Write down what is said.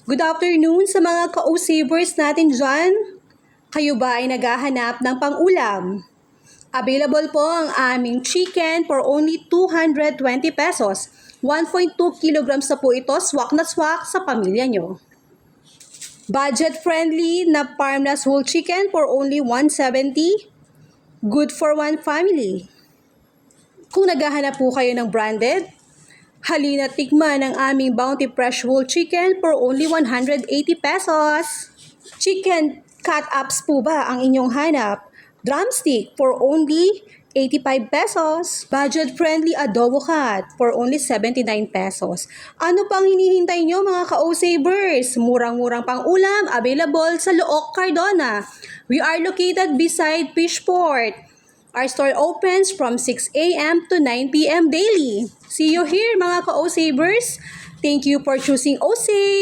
Good afternoon sa mga ka-O-Savers natin dyan. Kayo ba ay naghahanap ng pang-ulam? Available po ang aming chicken for only 220 pesos. 1.2 kilograms na po ito, swak na swak sa pamilya nyo. Budget-friendly na farmless whole chicken for only 170. Good for one family. Kung naghahanap po kayo ng branded, halina tikman ang aming Bounty Fresh Whole Chicken for only 180 pesos. Chicken cut-ups po ba ang inyong hanap? Drumstick for only 85 pesos. Budget-friendly adobo cut for only 79 pesos. Ano pang hinihintay nyo mga ka-O-Savers? Murang-murang pang ulam available sa Looc, Cardona. We are located beside Fishport. Our store opens from 6 a.m. to 9 p.m. daily. See you here mga ka-O-Savers. Thank you for choosing O-Save.